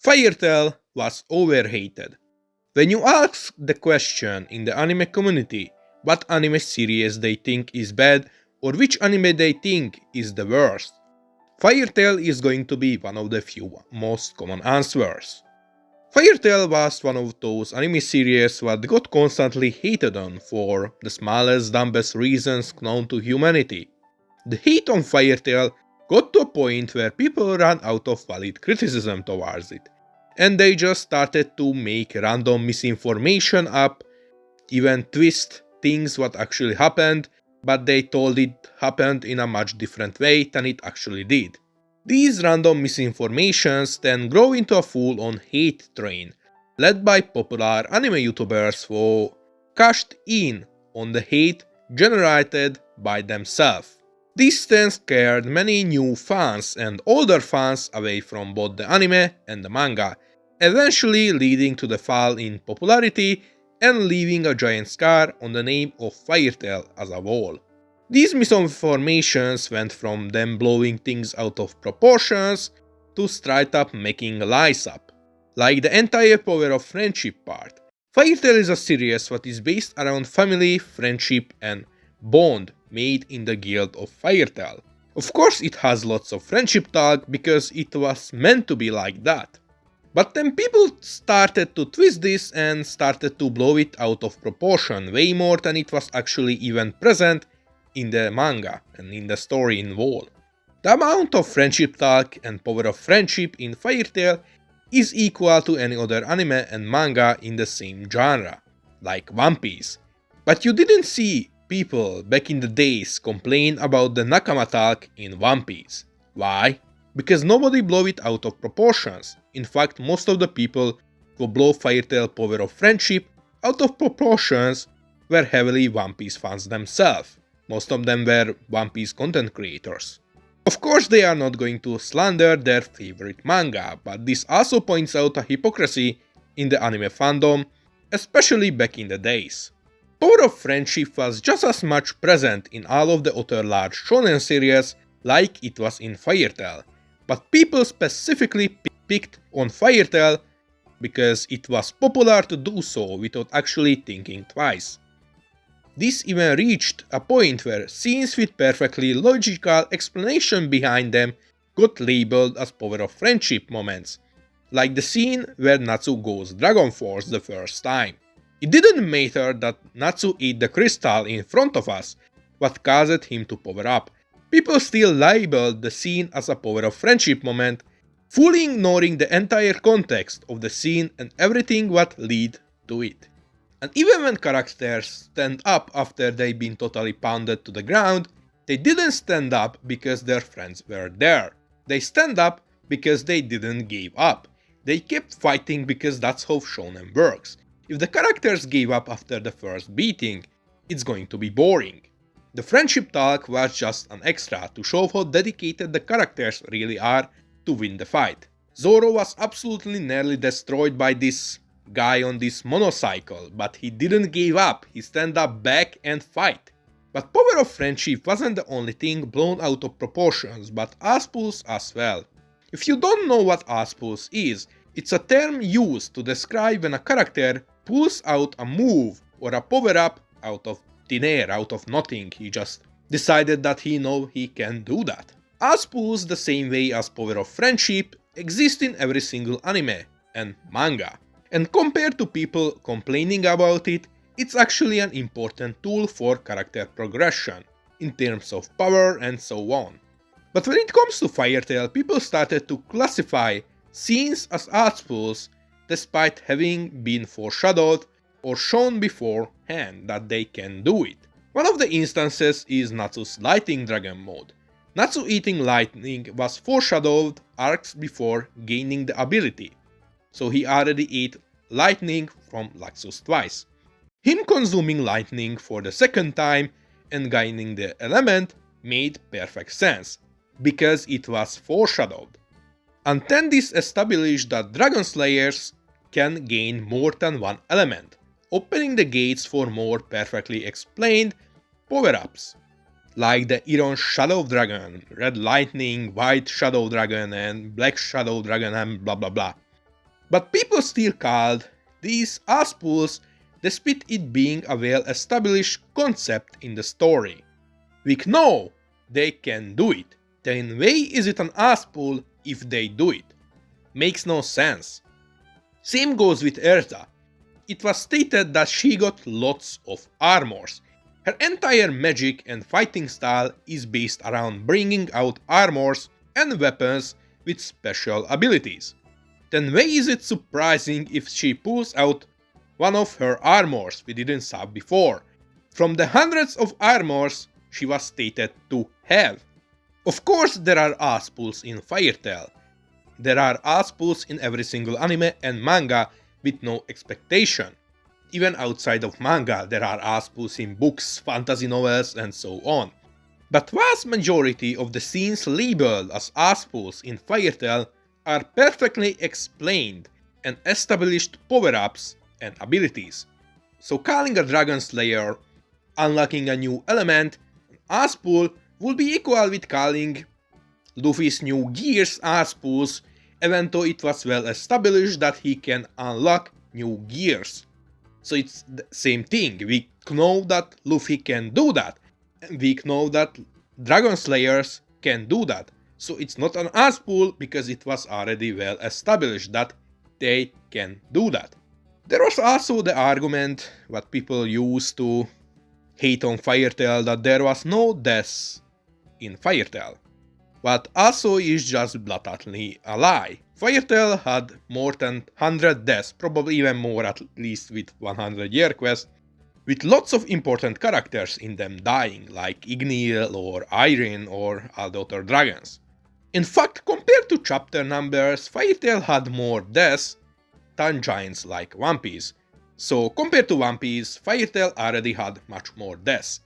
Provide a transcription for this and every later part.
Firetail was overhated. When you ask the question in the anime community what anime series they think is bad or which anime they think is the worst, Firetail is going to be one of the few most common answers. Firetail was one of those anime series that got constantly hated on for the smallest, dumbest reasons known to humanity. The hate on Firetail got to a point where people ran out of valid criticism towards it, and they just started to make random misinformation up, even twist things what actually happened, but they told it happened in a much different way than it actually did. These random misinformations then grow into a full-on hate train, led by popular anime YouTubers who cashed in on the hate generated by themselves. This then scared many new fans and older fans away from both the anime and the manga, eventually leading to the fall in popularity and leaving a giant scar on the name of Firetail as a whole. These misinformations went from them blowing things out of proportions to straight up making lies up, like the entire Power of Friendship part. Firetail is a series that is based around family, friendship and bond made in the Guild of Firetail. Of course it has lots of friendship talk because it was meant to be like that. But then people started to twist this and started to blow it out of proportion way more than it was actually even present in the manga and in the story involved. The amount of friendship talk and power of friendship in Firetail is equal to any other anime and manga in the same genre, like One Piece. But you didn't see people back in the days complain about the Nakama talk in One Piece. Why? Because nobody blew it out of proportions. In fact, most of the people who blow Firetail power of friendship out of proportions were heavily One Piece fans themselves. Most of them were One Piece content creators. Of course they are not going to slander their favorite manga, but this also points out a hypocrisy in the anime fandom, especially back in the days. Power of friendship was just as much present in all of the other large shonen series like it was in Firetail, but people specifically picked on Firetail because it was popular to do so without actually thinking twice. This even reached a point where scenes with perfectly logical explanation behind them got labeled as power of friendship moments, like the scene where Natsu goes Dragon Force the first time. It didn't matter that Natsu ate the crystal in front of us, what caused him to power up. People still labeled the scene as a power of friendship moment, fully ignoring the entire context of the scene and everything what led to it. And even when characters stand up after they've been totally pounded to the ground, they didn't stand up because their friends were there. They stand up because they didn't give up. They kept fighting because that's how shonen works. If the characters gave up after the first beating, it's going to be boring. The friendship talk was just an extra to show how dedicated the characters really are to win the fight. Zoro was absolutely nearly destroyed by this guy on this motorcycle, but he didn't give up, he stand up back and fight. But power of friendship wasn't the only thing blown out of proportions, but Aspulse as well. If you don't know what Aspulse is, it's a term used to describe when a character pulls out a move or a power up out of thin air, out of nothing. He just decided that he can do that. Aspulse, the same way as power of friendship, exists in every single anime and manga. And compared to people complaining about it, it's actually an important tool for character progression, in terms of power and so on. But when it comes to Firetail, people started to classify scenes as Aspulse despite having been foreshadowed or shown beforehand that they can do it. One of the instances is Natsu's Lightning Dragon mode. Natsu eating lightning was foreshadowed arcs before gaining the ability, so he already ate lightning from Laxus twice. Him consuming lightning for the second time and gaining the element made perfect sense, because it was foreshadowed. And then this established that Dragon Slayers can gain more than one element, opening the gates for more perfectly explained power-ups, like the Iron Shadow Dragon, Red Lightning, White Shadow Dragon and Black Shadow Dragon and blah blah blah. But people still called these ass pulls despite it being a well-established concept in the story. We know they can do it. Then why is it an ass pull if they do it? Makes no sense. Same goes with Erza. It was stated that she got lots of armors. Her entire magic and fighting style is based around bringing out armors and weapons with special abilities. Then why is it surprising if she pulls out one of her armors we didn't saw before, from the hundreds of armors she was stated to have? Of course there are ass pulls in Fairy Tail. There are ass pulls in every single anime and manga with no expectation. Even outside of manga there are ass pulls in books, fantasy novels and so on. But vast majority of the scenes labeled as ass pulls in Fairy Tail are perfectly explained and established power-ups and abilities. So calling a Dragon Slayer unlocking a new element an ass pull would be equal with calling Luffy's new gears ass pulls, even though it was well established that he can unlock new gears. So it's the same thing, we know that Luffy can do that, and we know that Dragon Slayers can do that. So it's not an ass pull because it was already well established that they can do that. There was also the argument what people used to hate on Fairy Tail that there was no death in Fairy Tail. But also is just blatantly a lie. Fairy Tail had more than 100 deaths, probably even more at least with 100 Year Quest, with lots of important characters in them dying, like Igneel or Irene or all the other dragons. In fact, compared to chapter numbers, Fairy Tail had more deaths than giants like One Piece. So compared to One Piece, Fairy Tail already had much more deaths.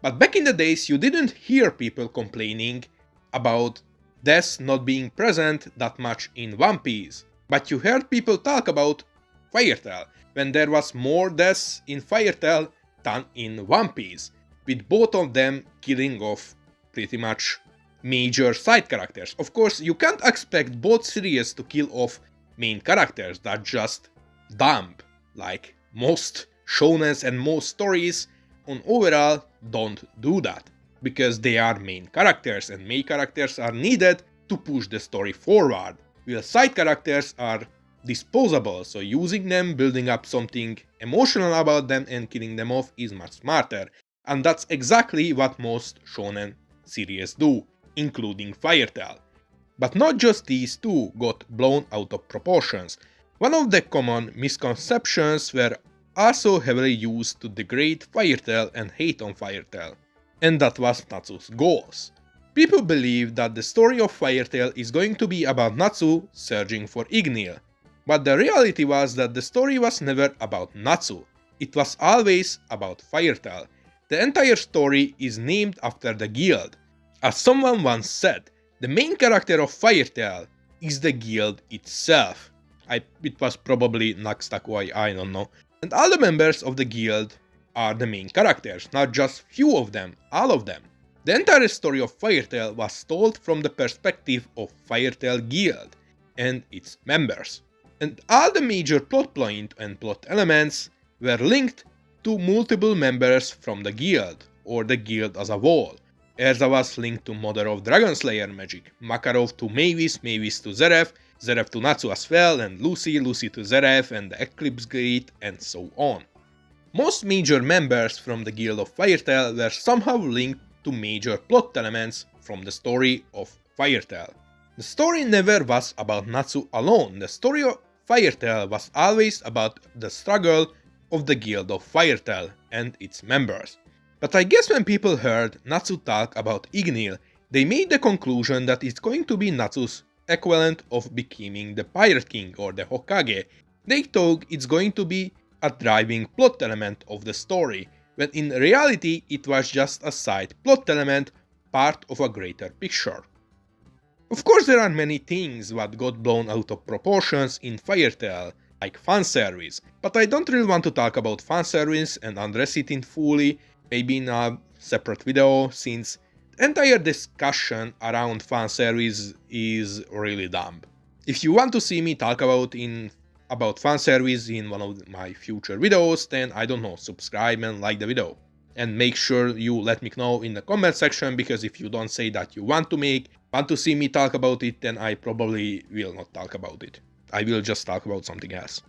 But back in the days you didn't hear people complaining about deaths not being present that much in One Piece. But you heard people talk about Fairy Tail, when there was more deaths in Fairy Tail than in One Piece, with both of them killing off pretty much major side characters. Of course, you can't expect both series to kill off main characters, that's just dumb. Like most shonens and most stories on overall don't do that, because they are main characters and main characters are needed to push the story forward, while side characters are disposable, so using them, building up something emotional about them and killing them off is much smarter. And that's exactly what most shonen series do, including Fairy Tail. But not just these two got blown out of proportions. One of the common misconceptions were also heavily used to degrade Fairy Tail and hate on Fairy Tail, and that was Natsu's goals. People believe that the story of Fairy Tail is going to be about Natsu searching for Igneel, but the reality was that the story was never about Natsu, it was always about Fairy Tail. The entire story is named after the guild. As someone once said, the main character of Fairy Tail is the guild itself. It was probably Naxtakoi, I don't know. And all the members of the guild are the main characters, not just few of them, all of them. The entire story of Fairy Tail was told from the perspective of Fairy Tail Guild and its members. And all the major plot point and plot elements were linked to multiple members from the guild, or the guild as a whole. Erza was linked to Mother of Dragon Slayer magic, Makarov to Mavis, Mavis to Zeref, Zeref to Natsu as well, and Lucy, Lucy to Zeref and the Eclipse Gate, and so on. Most major members from the Guild of Fairy Tail were somehow linked to major plot elements from the story of Fairy Tail. The story never was about Natsu alone, the story of Fairy Tail was always about the struggle of the Guild of Fairy Tail and its members. But I guess when people heard Natsu talk about Igneel, they made the conclusion that it's going to be Natsu's equivalent of becoming the Pirate King or the Hokage. They thought it's going to be a driving plot element of the story, when in reality it was just a side plot element, part of a greater picture. Of course there are many things that got blown out of proportions in Fairy Tail, like fanservice, but I don't really want to talk about fanservice and address it in fully, maybe in a separate video, since the entire discussion around fanservice is really dumb. If you want to see me talk about in about fanservice in one of my future videos, then I don't know, subscribe and like the video. And make sure you let me know in the comment section, because if you don't say that you want to see me talk about it, then I probably will not talk about it. I will just talk about something else.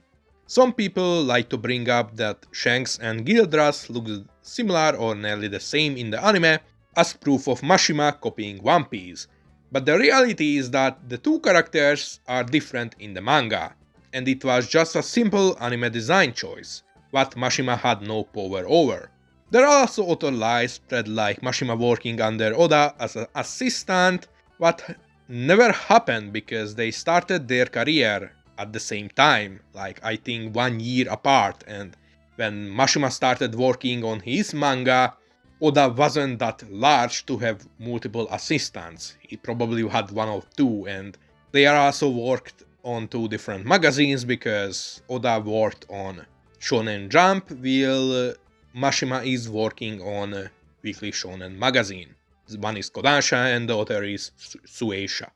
Some people like to bring up that Shanks and Gildras look similar or nearly the same in the anime as proof of Mashima copying One Piece. But the reality is that the two characters are different in the manga, and it was just a simple anime design choice, what Mashima had no power over. There are also other lies spread like Mashima working under Oda as an assistant, what never happened because they started their career at the same time, like I think 1 year apart, and when Mashima started working on his manga, Oda wasn't that large to have multiple assistants. He probably had one or two, and they are also worked on two different magazines because Oda worked on Shonen Jump while Mashima is working on a weekly shonen magazine. One is Kodansha and the other is Sueisha.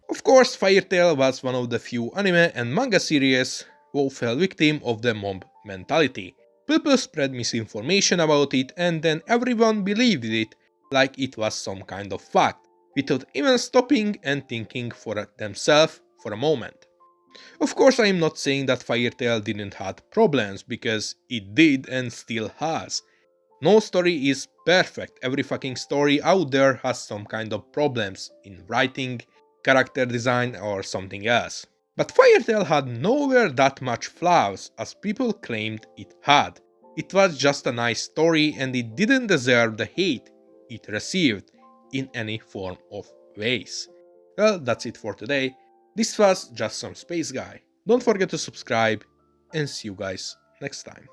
Of course, Fairy Tail was one of the few anime and manga series who fell victim of the mob mentality. People spread misinformation about it and then everyone believed it like it was some kind of fact, without even stopping and thinking for themselves for a moment. Of course, I am not saying that Fairy Tail didn't have problems, because it did and still has. No story is perfect, every fucking story out there has some kind of problems in writing, character design or something else. But Fairy Tail had nowhere that much flaws as people claimed it had. It was just a nice story and it didn't deserve the hate it received in any form of ways. Well, that's it for today. This was Just Some Space Guy. Don't forget to subscribe and see you guys next time.